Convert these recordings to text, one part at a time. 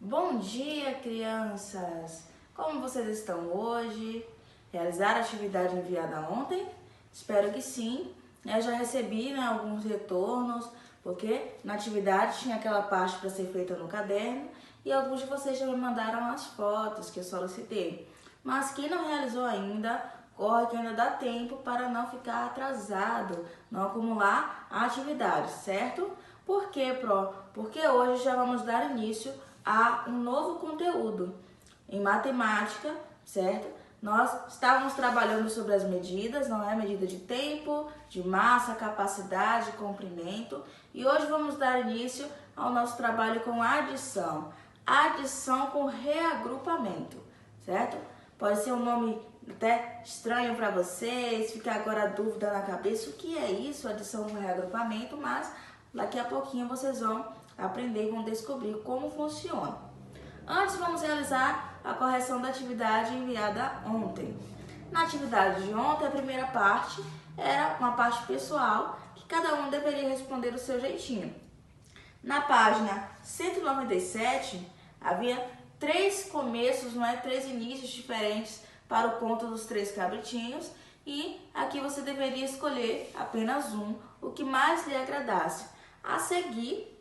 Bom dia, crianças! Como vocês estão hoje? Realizaram a atividade enviada ontem? Espero que sim. Eu já recebi alguns retornos, porque na atividade tinha aquela parte para ser feita no caderno e alguns de vocês já me mandaram as fotos que eu solicitei. Mas quem não realizou ainda, corre que ainda dá tempo para não ficar atrasado, não acumular a atividade, certo? Por quê, Pro? Porque hoje já vamos dar início a um novo conteúdo em matemática, certo? Nós estávamos trabalhando sobre as medidas, não é? Medida de tempo, de massa, capacidade, comprimento. E hoje vamos dar início ao nosso trabalho com adição. Adição com reagrupamento, certo? Pode ser um nome até estranho para vocês, ficar agora a dúvida na cabeça, o que é isso, adição com reagrupamento, mas daqui a pouquinho vocês vão aprender e vão descobrir como funciona. Antes vamos realizar a correção da atividade enviada ontem. Na atividade de ontem, a primeira parte era uma parte pessoal, que cada um deveria responder do seu jeitinho. Na página 197, havia três começos, três inícios diferentes para o conto dos três cabritinhos, e aqui você deveria escolher apenas um, o que mais lhe agradasse. A seguir,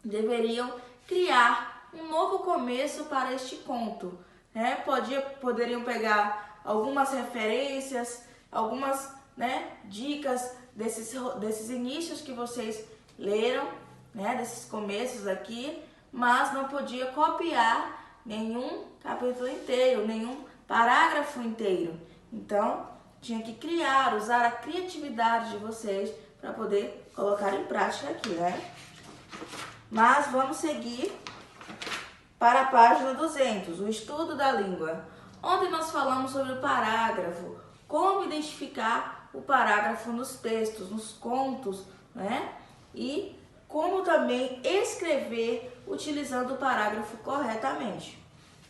deveriam criar um novo começo para este conto. Poderiam pegar algumas referências, algumas dicas desses inícios que vocês leram, desses começos aqui, mas não podia copiar nenhum capítulo inteiro, nenhum parágrafo inteiro. Então, tinha que criar, usar a criatividade de vocês para poder colocar em prática aqui, Mas vamos seguir para a página 200, o estudo da língua, onde nós falamos sobre o parágrafo, como identificar o parágrafo nos textos, nos contos, E como também escrever utilizando o parágrafo corretamente.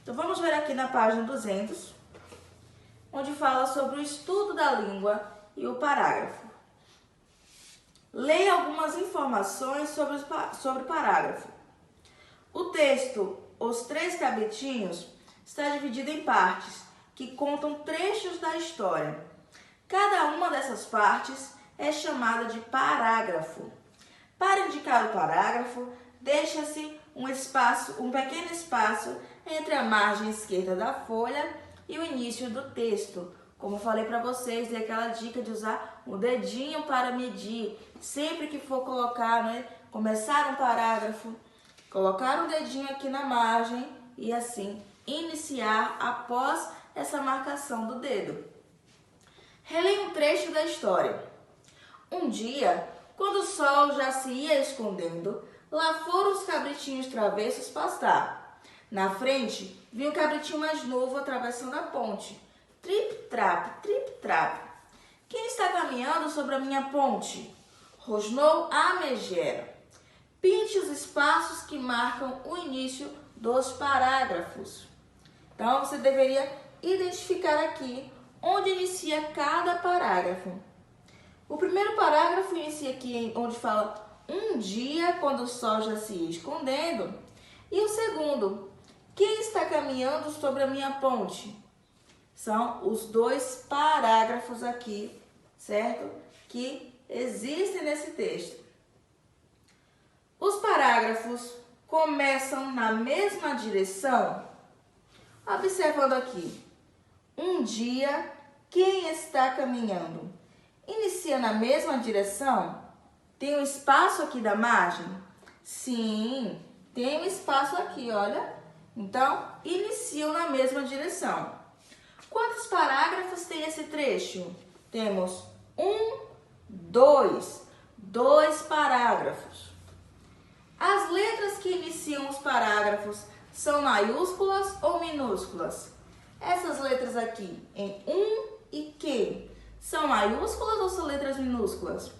Então vamos ver aqui na página 200, onde fala sobre o estudo da língua e o parágrafo. Leia algumas informações sobre o parágrafo. O texto Os Três Cabritinhos está dividido em partes que contam trechos da história. Cada uma dessas partes é chamada de parágrafo. Para indicar o parágrafo, deixa-se um pequeno espaço entre a margem esquerda da folha e o início do texto. Como eu falei para vocês, dei aquela dica de usar o dedinho para medir. Sempre que for colocar, começar um parágrafo, colocar um dedinho aqui na margem e assim iniciar após essa marcação do dedo. Releia um trecho da história. Um dia, quando o sol já se ia escondendo, lá foram os cabritinhos travessos pastar. Na frente, viu um cabritinho mais novo atravessando a ponte. Trip-trap, trip-trap. Quem está caminhando sobre a minha ponte? Rosnou a megera. Pinte os espaços que marcam o início dos parágrafos. Então, você deveria identificar aqui onde inicia cada parágrafo. O primeiro parágrafo inicia aqui onde fala um dia, quando o sol já se ia escondendo. E o segundo, quem está caminhando sobre a minha ponte? São os dois parágrafos aqui, certo? Que existem nesse texto. Os parágrafos começam na mesma direção. Observando aqui. Um dia, quem está caminhando? Inicia na mesma direção? Tem um espaço aqui da margem? Sim, tem um espaço aqui, olha. Então, iniciam na mesma direção. Quantos parágrafos tem esse trecho? Temos dois parágrafos. As letras que iniciam os parágrafos são maiúsculas ou minúsculas? Essas letras aqui, em e que, são maiúsculas ou são letras minúsculas?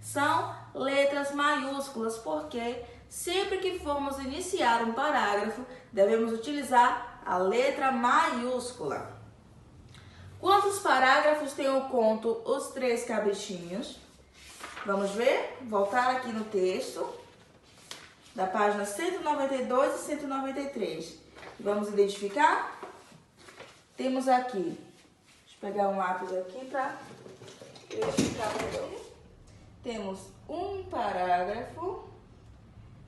São letras maiúsculas, porque sempre que formos iniciar um parágrafo, devemos utilizar a letra maiúscula. Quantos parágrafos tem o conto Os Três Cabritinhos? Vamos ver? Voltar aqui no texto. da página 192 e 193. Vamos identificar? Temos aqui, deixa eu pegar um lápis aqui para identificar melhor. Temos um parágrafo,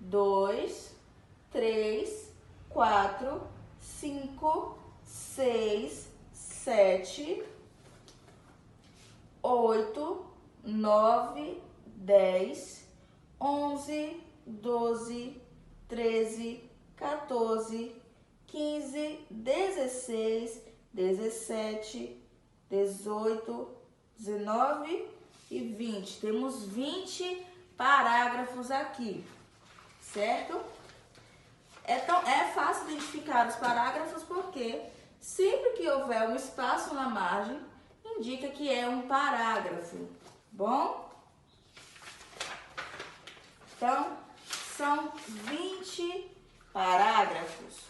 2, 3, 4, 5, 6, 7, 8, 9, 10, 11, 12, 13, 14, 15, 16, 17, 18, 19 e 20. Temos 20 parágrafos aqui, certo? É fácil identificar os parágrafos porque sempre que houver um espaço na margem, indica que é um parágrafo, bom? Então, são 20 parágrafos.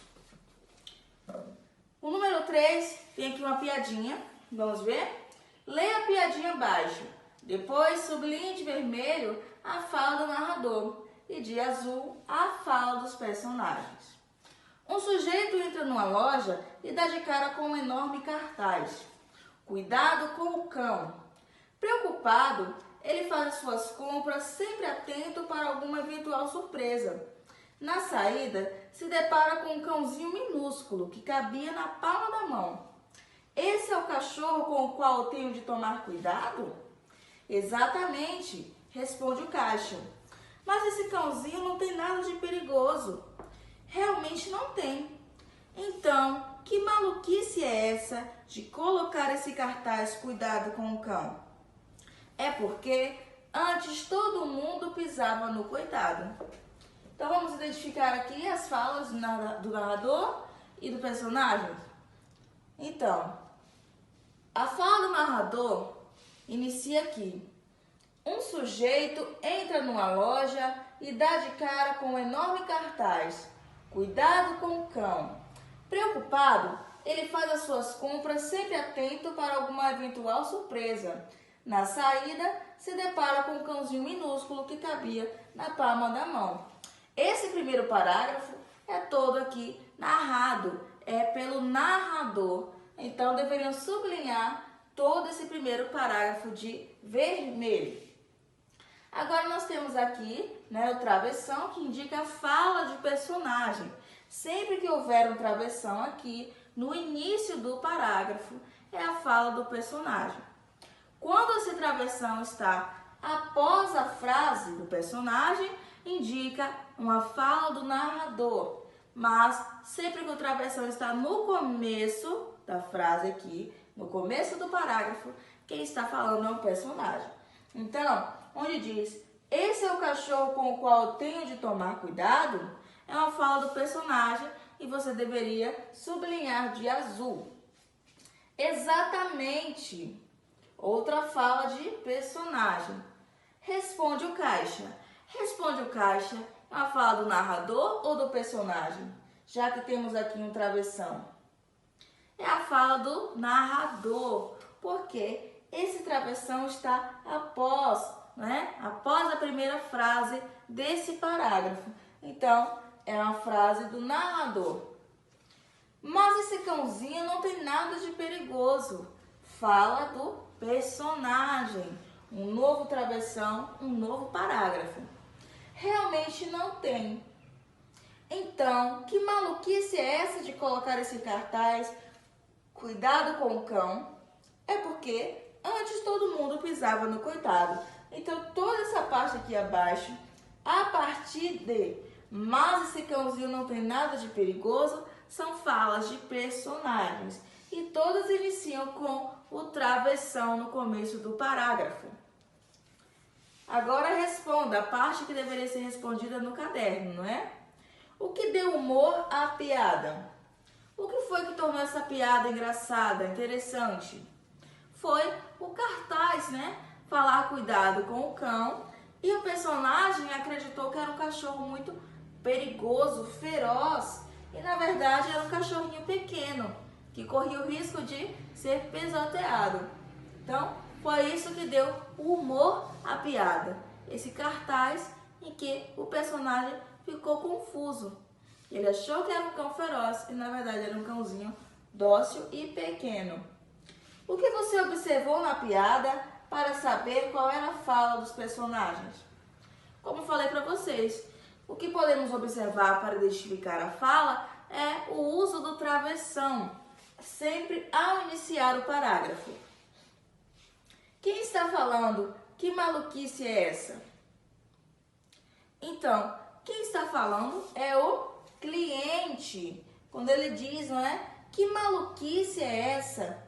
O número 3 tem aqui uma piadinha, vamos ver? Leia a piadinha abaixo, depois sublinhe de vermelho a fala do narrador e de azul a fala dos personagens. Um sujeito entra numa loja e dá de cara com um enorme cartaz. Cuidado com o cão. Preocupado, ele faz as suas compras sempre atento para alguma eventual surpresa. Na saída, se depara com um cãozinho minúsculo que cabia na palma da mão. Esse é o cachorro com o qual tenho de tomar cuidado? Exatamente, responde o caixa. Mas esse cãozinho não tem nada de perigoso. Realmente não tem. Então, que maluquice é essa de colocar esse cartaz cuidado com o cão? É porque antes todo mundo pisava no coitado. Então vamos identificar aqui as falas do narrador e do personagem. Então, a fala do narrador inicia aqui. Um sujeito entra numa loja e dá de cara com um enorme cartaz. Cuidado com o cão. Preocupado, ele faz as suas compras sempre atento para alguma eventual surpresa. Na saída, se depara com um cãozinho minúsculo que cabia na palma da mão. Esse primeiro parágrafo é todo aqui narrado, é pelo narrador. Então, deveriam sublinhar todo esse primeiro parágrafo de vermelho. Agora, nós temos aqui, o travessão, que indica a fala de personagem. Sempre que houver um travessão aqui, no início do parágrafo, é a fala do personagem. Quando esse travessão está após a frase do personagem, indica uma fala do narrador. Mas sempre que o travessão está no começo da frase aqui, no começo do parágrafo, quem está falando é o personagem. Então, onde diz, esse é o cachorro com o qual eu tenho de tomar cuidado, é uma fala do personagem e você deveria sublinhar de azul. Exatamente. Outra fala de personagem. Responde o caixa. Responde o caixa é uma fala do narrador ou do personagem? Já que temos aqui um travessão. É a fala do narrador, porque esse travessão está após, após a primeira frase desse parágrafo. Então, é uma frase do narrador. Mas esse cãozinho não tem nada de perigoso. Fala do personagem. Um novo travessão, um novo parágrafo. Realmente não tem. Então, que maluquice é essa de colocar esse cartaz, cuidado com o cão? É porque antes todo mundo pisava no coitado. Então, toda essa parte aqui abaixo, a partir de mas esse cãozinho não tem nada de perigoso, são falas de personagens. E todas iniciam com o travessão no começo do parágrafo. Agora responda a parte que deveria ser respondida no caderno, não é? O que deu humor à piada? O que foi que tornou essa piada engraçada, interessante? Foi o cartaz, Falar cuidado com o cão. E o personagem acreditou que era um cachorro muito perigoso, feroz. E na verdade era um cachorrinho pequeno, que corria o risco de ser pisoteado. Então, foi isso que deu o humor à piada. Esse cartaz em que o personagem ficou confuso. Ele achou que era um cão feroz e na verdade era um cãozinho dócil e pequeno. O que você observou na piada para saber qual era a fala dos personagens? Como falei para vocês, o que podemos observar para identificar a fala é o uso do travessão, sempre ao iniciar o parágrafo. Quem está falando? Que maluquice é essa? Então, quem está falando é o cliente. Quando ele diz, não é? Que maluquice é essa?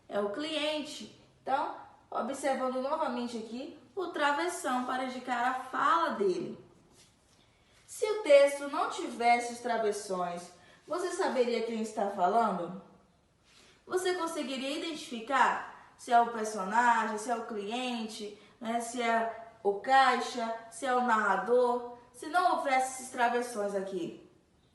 É o cliente. Então, observando novamente aqui o travessão para indicar a fala dele. Se o texto não tivesse os travessões, você saberia quem está falando? Você conseguiria identificar se é o personagem, se é o cliente, né? Se é o caixa, se é o narrador? Se não houvesse esses travessões aqui,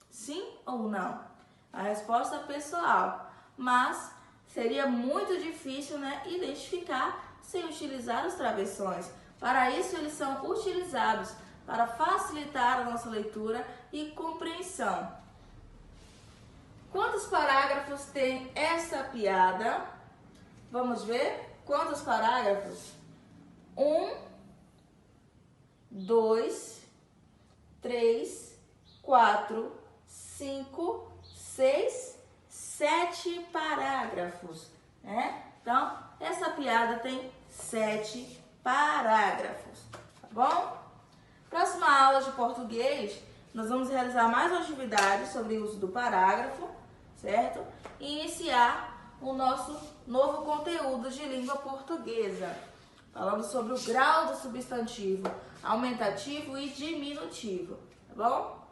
sim ou não? A resposta é pessoal, mas seria muito difícil, né, identificar sem utilizar os travessões. Para isso, eles são utilizados para facilitar a nossa leitura e compreensão. Quantos parágrafos tem essa piada? Vamos ver quantos parágrafos? 1, 2, 3, 4, 5, 6, 7 parágrafos, né? Então, essa piada tem 7 parágrafos, tá bom? Próxima aula de português, nós vamos realizar mais uma atividade sobre o uso do parágrafo, certo? E iniciar o nosso novo conteúdo de língua portuguesa, falando sobre o grau do substantivo aumentativo e diminutivo, tá bom?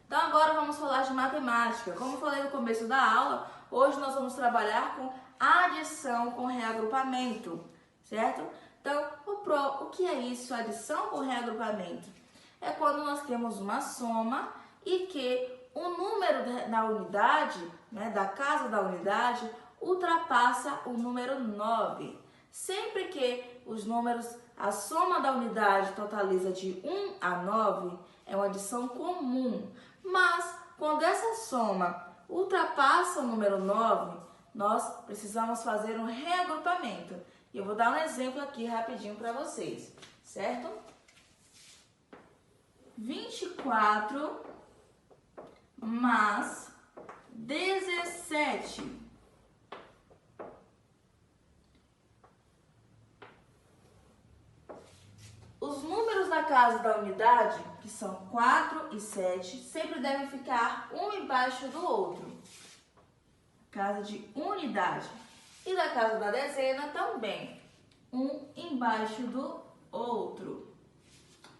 Então agora vamos falar de matemática. Como falei no começo da aula, hoje nós vamos trabalhar com adição com reagrupamento, certo? Então, o que é isso, adição com reagrupamento? É quando nós temos uma soma e que o número da unidade, né, da casa da unidade, ultrapassa o número 9. Sempre que os números, a soma da unidade totaliza de 1 a 9, é uma adição comum. Mas, quando essa soma ultrapassa o número 9, nós precisamos fazer um reagrupamento. E eu vou dar um exemplo aqui rapidinho para vocês, certo? 24 mais 17. Os números da casa da unidade, que são 4 e 7, sempre devem ficar um embaixo do outro. Casa de unidade. E da casa da dezena também, um embaixo do outro.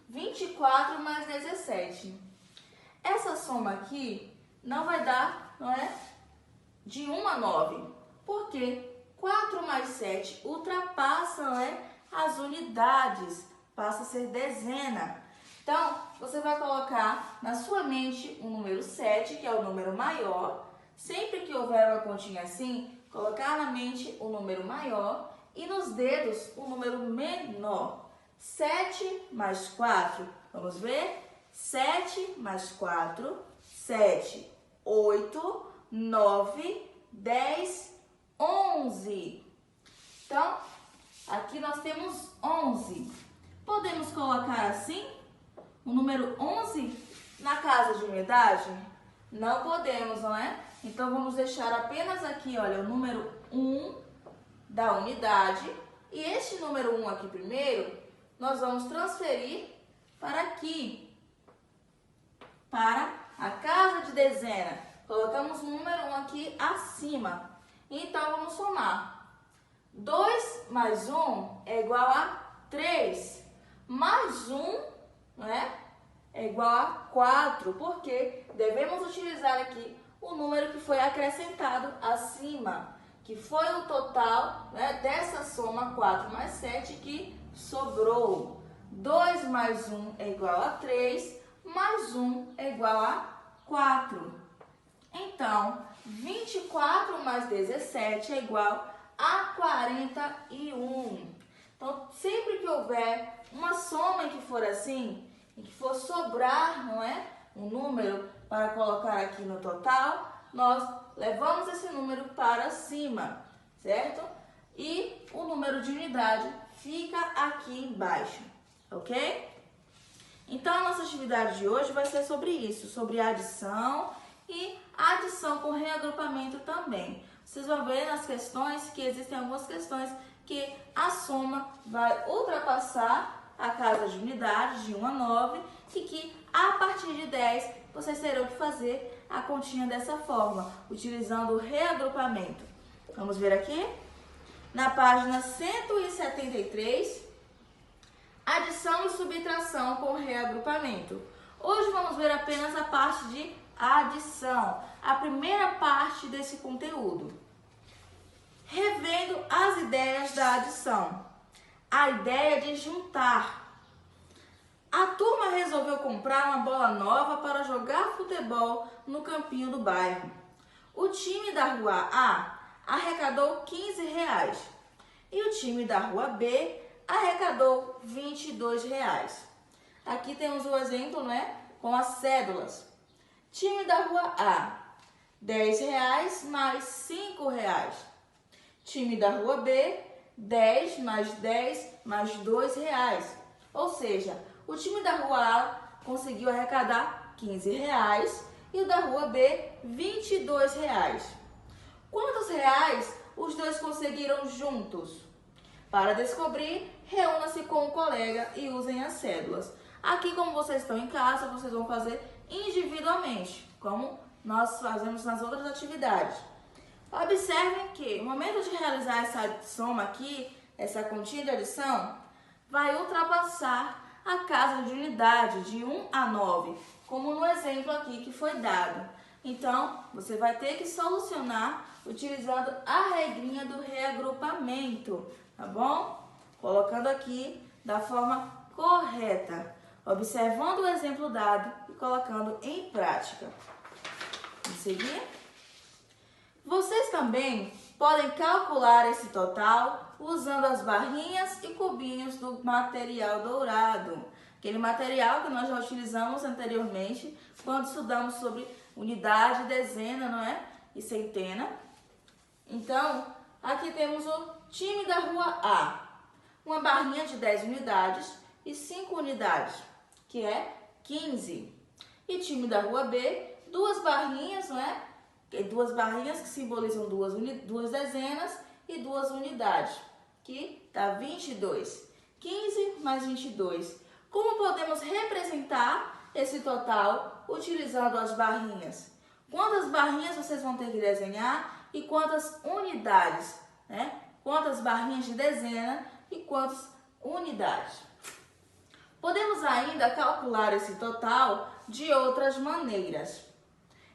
24 mais 17. Essa soma aqui não vai dar, não é? De 1 a 9. Porque 4 mais 7 ultrapassa, não é? As unidades. Passa a ser dezena. Então, você vai colocar na sua mente o número 7, que é o número maior. Sempre que houver uma continha assim, colocar na mente o número maior e nos dedos o número menor. 7 mais 4, vamos ver? 7 mais 4, 7, 8, 9, 10, 11. Então, aqui nós temos 11. Podemos colocar assim o número 11 na casa de unidade? Não podemos, não é? Então, vamos deixar apenas aqui, olha, o número 1 da unidade. E este número 1 aqui primeiro, nós vamos transferir para aqui, para a casa de dezena. Colocamos o número 1 aqui acima. Então, vamos somar. 2 mais 1 é igual a 3. Mais 1, não é? É igual a 4, porque devemos utilizar aqui o número que foi acrescentado acima, que foi o total, né, dessa soma 4 mais 7 que sobrou. 2 mais 1 é igual a 3, mais 1 é igual a 4. Então, 24 mais 17 é igual a 41. Então, sempre que houver uma soma em que for assim, em que for sobrar, não é? um número para colocar aqui no total, nós levamos esse número para cima, certo? E o número de unidade fica aqui embaixo, ok? Então, a nossa atividade de hoje vai ser sobre isso, sobre adição e adição com reagrupamento também. Vocês vão ver nas questões que existem algumas questões que a soma vai ultrapassar a casa de unidades de 1 a 9 e que a partir de 10 vocês terão que fazer a continha dessa forma, utilizando o reagrupamento. Vamos ver aqui? Na página 173, adição e subtração com reagrupamento. Hoje vamos ver apenas a parte de adição, a primeira parte desse conteúdo. Revendo as ideias da adição. A ideia de juntar. A turma resolveu comprar uma bola nova para jogar futebol no campinho do bairro. O time da rua A arrecadou R$15 e o time da rua B arrecadou R$22. Aqui temos o exemplo, né, com as cédulas. Time da rua A, R$10 mais R$5. Time da rua B, 10 mais 10 mais R$2. Ou seja, o time da rua A conseguiu arrecadar R$15 e o da rua B, R$22. Quantos reais os dois conseguiram juntos? Para descobrir, reúna-se com o colega e usem as cédulas. Aqui, como vocês estão em casa, vocês vão fazer individualmente, como nós fazemos nas outras atividades. Observem que no momento de realizar essa soma aqui, essa continha de adição, vai ultrapassar a casa de unidade de 1 a 9, como no exemplo aqui que foi dado. Então, você vai ter que solucionar utilizando a regrinha do reagrupamento, tá bom? Colocando aqui da forma correta, observando o exemplo dado e colocando em prática. Vamos seguir? Vocês também podem calcular esse total usando as barrinhas e cubinhos do material dourado. Aquele material que nós já utilizamos anteriormente quando estudamos sobre unidade, dezena, não é? E centena. Então, aqui temos o time da rua A. Uma barrinha de 10 unidades e 5 unidades, que é 15. E time da rua B, duas barrinhas, não é? Duas barrinhas que simbolizam duas dezenas e 2 unidades, que dá 22. 15 mais 22. Como podemos representar esse total utilizando as barrinhas? Quantas barrinhas vocês vão ter que desenhar e quantas unidades, né? Quantas barrinhas de dezena e quantas unidades? Podemos ainda calcular esse total de outras maneiras.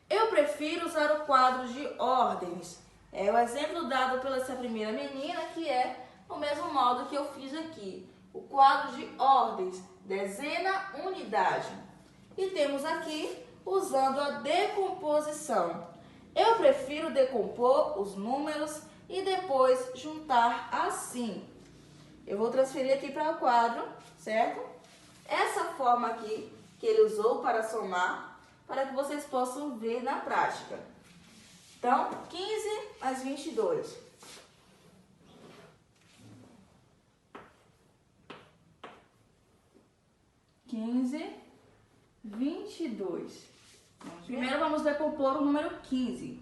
Eu prefiro usar o quadro de ordens. É o exemplo dado pela essa primeira menina, que é o mesmo modo que eu fiz aqui. O quadro de ordens, dezena, unidade. E temos aqui, usando a decomposição. Eu prefiro decompor os números e depois juntar assim. Eu vou transferir aqui para o quadro, certo? Essa forma aqui que ele usou para somar, para que vocês possam ver na prática. Então, 15 mais 22. 15, 22. Primeiro vamos decompor o número 15.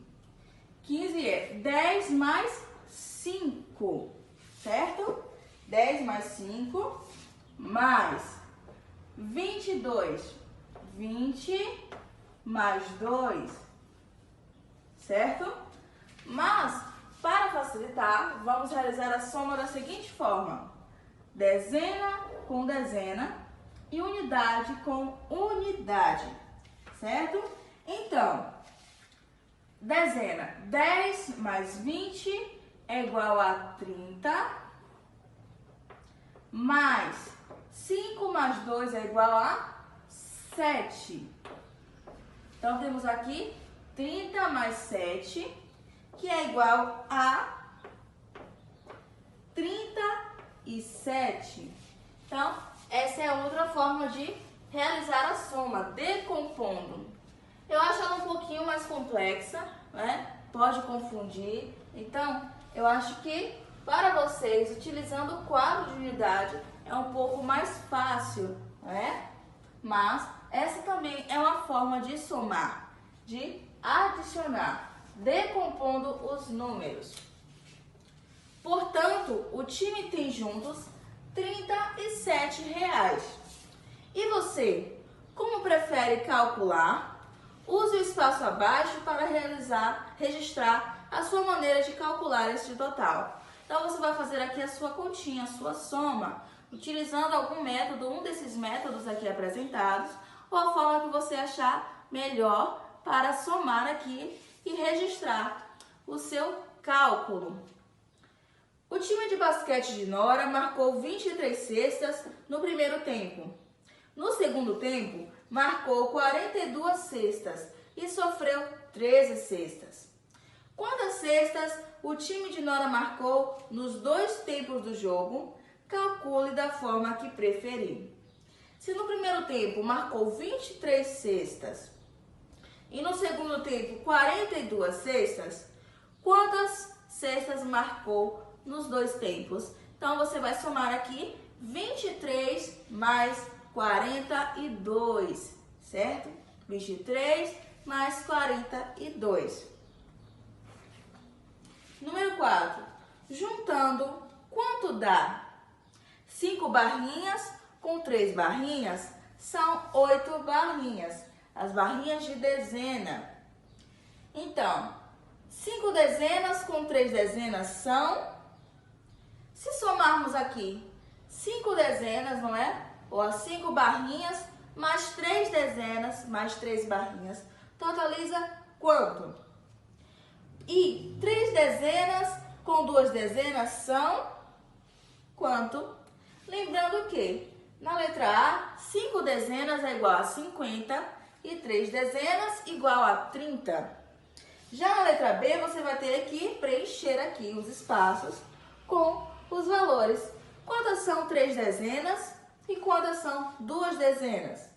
15 é 10 mais 5, certo? 10 mais 5, mais 22. 20 mais 2, certo? Mas, para facilitar, vamos realizar a soma da seguinte forma. Dezena com dezena e unidade com unidade, certo? Então, dezena, 10 mais 20 é igual a 30, mais 5 mais 2 é igual a 7. Então, temos aqui 30 mais 7, que é igual a 37. Então, essa é outra forma de realizar a soma, decompondo. Eu acho ela um pouquinho mais complexa, né? Pode confundir. Então, eu acho que para vocês, utilizando o quadro de unidade, é um pouco mais fácil, né? Mas essa também é uma forma de somar, de adicionar, decompondo os números. Portanto, o time tem juntos R$37. E você, como prefere calcular? Use o espaço abaixo para registrar a sua maneira de calcular este total. Então, você vai fazer aqui a sua continha, a sua soma, utilizando algum método, um desses métodos aqui apresentados, ou a forma que você achar melhor para somar aqui e registrar o seu cálculo. O time de basquete de Nora marcou 23 cestas no primeiro tempo. No segundo tempo, marcou 42 cestas e sofreu 13 cestas. Quantas cestas o time de Nora marcou nos 2 tempos do jogo? Calcule da forma que preferir. Se no primeiro tempo marcou 23 cestas e no segundo tempo 42 cestas, quantas cestas marcou nos 2 tempos? Então, você vai somar aqui 23 mais 42, certo? 23 mais 42. Número 4. Juntando, quanto dá? 5 barrinhas com 3 barrinhas são 8 barrinhas. As barrinhas de dezena. Então, 5 dezenas com 3 dezenas são... Se somarmos aqui 5 dezenas, não é? Ou as 5 barrinhas, mais 3 dezenas, mais 3 barrinhas, totaliza quanto? E 3 dezenas com 2 dezenas são quanto? Lembrando que na letra A, 5 dezenas é igual a 50 e 3 dezenas igual a 30. Já na letra B, você vai ter que preencher aqui os espaços com os valores. Quantas são 3 dezenas e quantas são 2 dezenas?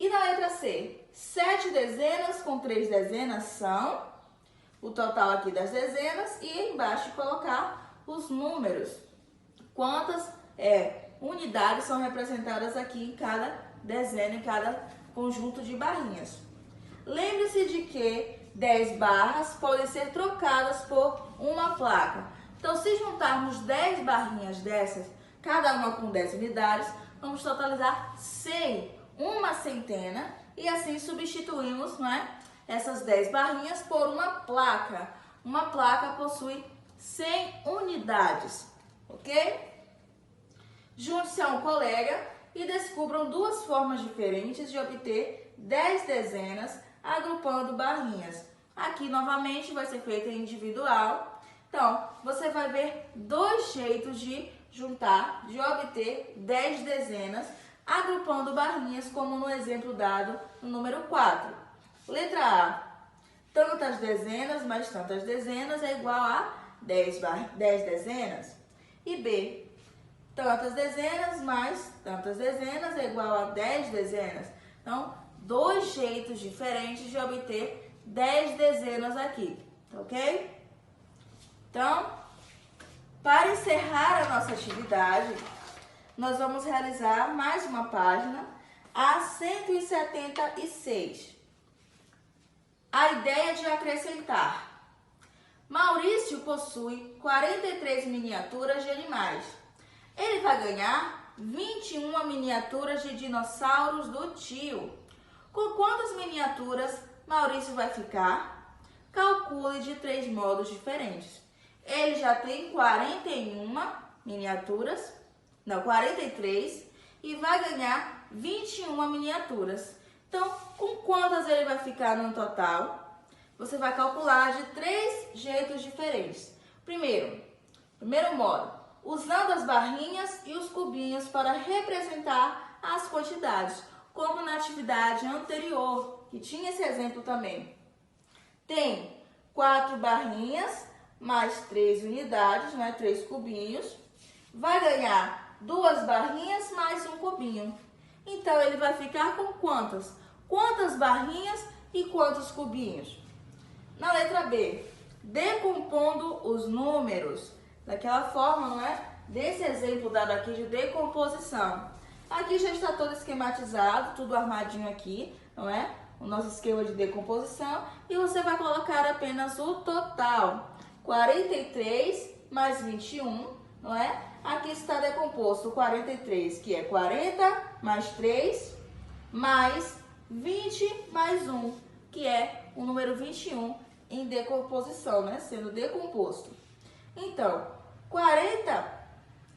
E na letra C, 7 dezenas com 3 dezenas são o total aqui das dezenas e embaixo colocar os números. Quantas unidades são representadas aqui em cada dezena, em cada conjunto de barrinhas. Lembre-se de que 10 barras podem ser trocadas por uma placa. Então, se juntarmos 10 barrinhas dessas, cada uma com 10 unidades, vamos totalizar 100, uma centena, e assim substituímos, não é, essas 10 barrinhas por uma placa. Uma placa possui 100 unidades, ok? Junte-se a um colega e descubram 2 formas diferentes de obter 10 dezenas agrupando barrinhas. Aqui, novamente, vai ser feito individual. Então, você vai ver 2 jeitos de juntar, de obter 10 dezenas, agrupando barrinhas, como no exemplo dado no número 4. Letra A, tantas dezenas mais tantas dezenas é igual a 10 dezenas. E B, tantas dezenas mais tantas dezenas é igual a 10 dezenas. Então, 2 jeitos diferentes de obter 10 dezenas aqui, ok? Então, para encerrar a nossa atividade, nós vamos realizar mais uma página, a 176. A ideia de acrescentar. Maurício possui 43 miniaturas de animais. Ele vai ganhar 21 miniaturas de dinossauros do tio. Com quantas miniaturas Maurício vai ficar? Calcule de 3 modos diferentes. Ele já tem 43 e vai ganhar 21 miniaturas. Então, com quantas ele vai ficar no total? Você vai calcular de 3 jeitos diferentes. Primeiro modo, usando as barrinhas e os cubinhos para representar as quantidades, como na atividade anterior, que tinha esse exemplo também. Tem 4 barrinhas mais 3 unidades, né, 3 cubinhos. Vai ganhar 2 barrinhas mais um cubinho. Então, ele vai ficar com quantas? Quantas barrinhas e quantos cubinhos? Na letra B, decompondo os números, daquela forma, não é? Desse exemplo dado aqui de decomposição. Aqui já está todo esquematizado, tudo armadinho aqui, não é? O nosso esquema de decomposição. E você vai colocar apenas o total. 43 mais 21, não é? Aqui está decomposto o 43, que é 40 mais 3, mais 20 mais 1, que é o número 21 em decomposição, né? Sendo decomposto. Então, 40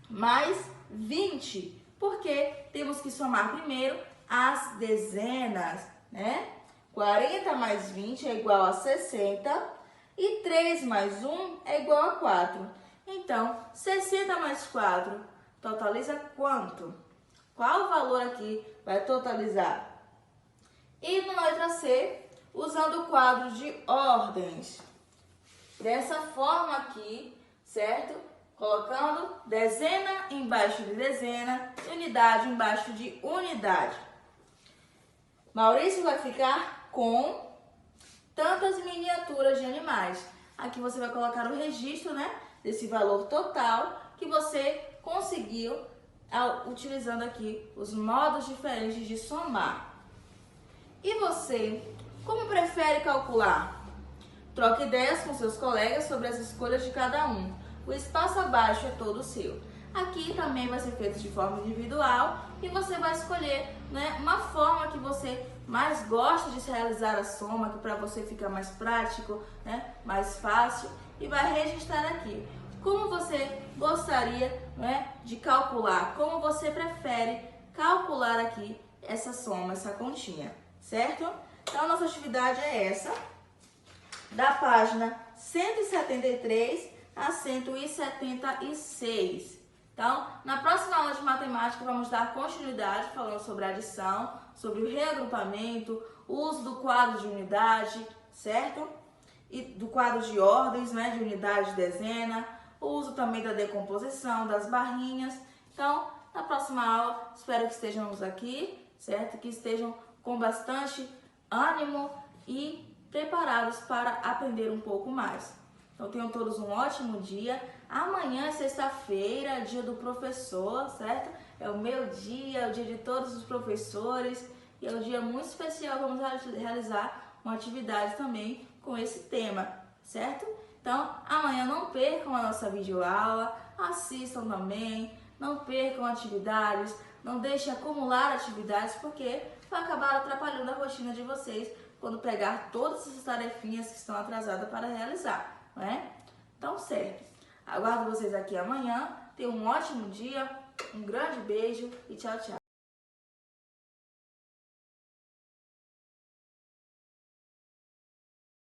mais 20, porque temos que somar primeiro as dezenas, né? 40 mais 20 é igual a 60 e 3 mais 1 é igual a 4. Então, 60 mais 4 totaliza quanto? Qual o valor aqui vai totalizar? E na letra C, usando o quadro de ordens. Dessa forma aqui, certo? Colocando dezena embaixo de dezena, unidade embaixo de unidade. Maurício vai ficar com tantas miniaturas de animais. Aqui você vai colocar o registro, né, desse valor total que você conseguiu utilizando aqui os modos diferentes de somar. E você, como prefere calcular? Troque ideias com seus colegas sobre as escolhas de cada um. O espaço abaixo é todo seu. Aqui também vai ser feito de forma individual e você vai escolher, né, uma forma que você mais gosta de realizar a soma, que para você fica mais prático, né, mais fácil, e vai registrar aqui. Como você gostaria, né, de calcular, como você prefere calcular aqui essa soma, essa continha, certo? Então, a nossa atividade é essa, da página 173 a 176. Então, na próxima aula de matemática, vamos dar continuidade falando sobre adição, sobre o reagrupamento, o uso do quadro de unidade, certo? E do quadro de ordens, né, de unidade, dezena, o uso também da decomposição, das barrinhas. Então, na próxima aula, espero que estejamos aqui, certo? Que estejam com bastante ânimo e preparados para aprender um pouco mais. Então, tenham todos um ótimo dia. Amanhã é sexta-feira, dia do professor, certo? É o meu dia, é o dia de todos os professores. E é um dia muito especial, vamos realizar uma atividade também com esse tema, certo? Então, amanhã não percam a nossa videoaula, assistam também, não percam atividades, não deixem acumular atividades, porque vai acabar atrapalhando a rotina de vocês quando pegar todas essas tarefinhas que estão atrasadas para realizar, não é? Então, certo. Aguardo vocês aqui amanhã. Tenham um ótimo dia, um grande beijo e tchau, tchau.